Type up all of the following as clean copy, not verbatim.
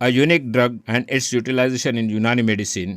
a unique drug and its utilization in Unani medicine،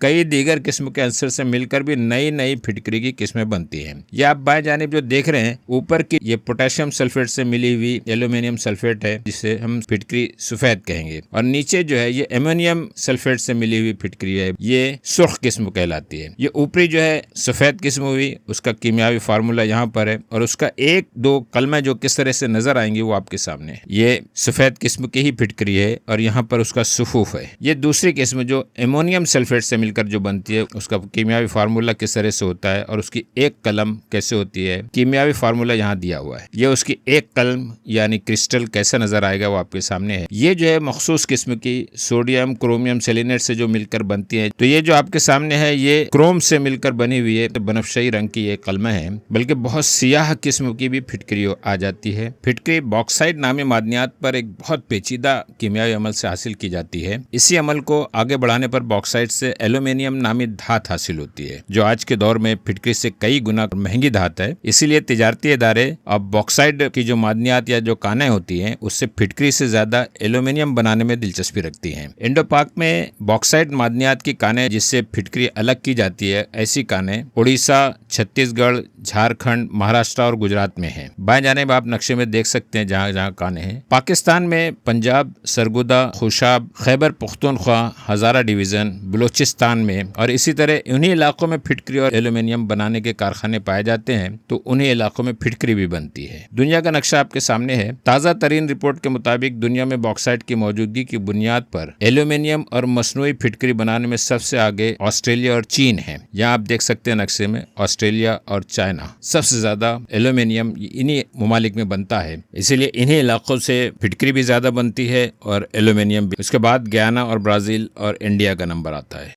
कई दीगर किस्म के अंसर से मिलकर भी नई नई फिटकरी की किस्में बनती हैं। ये आप बाएं जानिब जो देख रहे हैं, ऊपर की ये पोटेशियम सल्फेट से मिली हुई एल्यूमिनियम सल्फेट है, जिसे हम फिटकरी सफेद कहेंगे, और नीचे जो है ये एमोनियम सल्फेट से मिली हुई फिटकरी है, ये सुर्ख किस्म कहलाती है। ये ऊपरी जो है सफेद किस्म हुई, उसका कीमियावी फार्मूला यहाँ पर है, और उसका एक दो कलमे जो किस तरह से नजर आएंगे वो आपके सामने है। ये सफेद किस्म की ही फिटकरी है और यहाँ पर उसका सुफूफ है। ये दूसरी किस्म जो एमोनियम सल्फेट से मिलकर जो बनती है, उसका कीमियावी फार्मूला किस तरह से होता है और उसकी एक कलम कैसे होती है, कीमियावी फार्मूला यहाँ दिया हुआ है। ये उसकी एक कलम यानी क्रिस्टल कैसा नजर आएगा वो आपके सामने है। ये जो है मखसूस किस्म की सोडियम क्रोमियम सेलेनेट से जो मिलकर बनती है। तो ये जो आपके सामने है ये क्रोम से मिलकर बनी हुई है, तो बनफशाई रंग की ये कलमा है, बल्कि बहुत सियाह किस्म की भी फिटकरी आ जाती है। फिटकरी बॉक्साइट नामी मादनियात पर एक बहुत पेचीदा कीमियावी अमल से हासिल की जाती है। इसी अमल को आगे बढ़ाने पर बॉक्साइट से एल्यूमिनियम नामी धात हासिल होती है, जो आज के दौर में फिटकरी से कई गुना महंगी धात है। इसीलिए तिजारती इदारे अब बॉक्साइट की जो मादनियात या जो कानें होती हैं, उससे फिटकरी से ज्यादा एल्यूमिनियम बनाने में दिलचस्पी रखती हैं। इंडो पाक में बॉक्साइट मादनियात की कानें जिससे फिटकरी अलग की जाती है, ऐसी कानें उड़ीसा, छत्तीसगढ़, झारखंड, महाराष्ट्र और गुजरात में हैं। बाएं जानिब आप नक्शे में देख सकते हैं जहाँ जहाँ कानें हैं। पाकिस्तान में पंजाब, सरगोदा, खुशाब, खैबर पख्तूनख्वा, हजारा डिवीजन, बलूचिस्तान में और इसी तरह उन्हीं इलाकों में फिटकरी और एल्यूमिनियम बनाने के कारखाने पाए जाते हैं, तो उन्हीं इलाकों में फिटकरी भी बनती है। दुनिया का नक्शा आपके सामने है। ताज़ा तरीन रिपोर्ट के मुताबिक दुनिया में बॉक्साइट की मौजूदगी की बुनियाद पर एल्यूमिनियम और मसनूई फिटकरी बनाने में सबसे आगे ऑस्ट्रेलिया और चीन है। यहाँ आप देख सकते हैं नक्शे में, ऑस्ट्रेलिया और चाइना सबसे ज्यादा एल्यूमिनियम इन्हीं ममालिक में बनता है, इसीलिए इन्हीं इलाकों से फिटकरी भी ज्यादा बनती है और एल्यूमिनियम भी। उसके बाद गयाना और ब्राजील और इंडिया का नंबर आता है।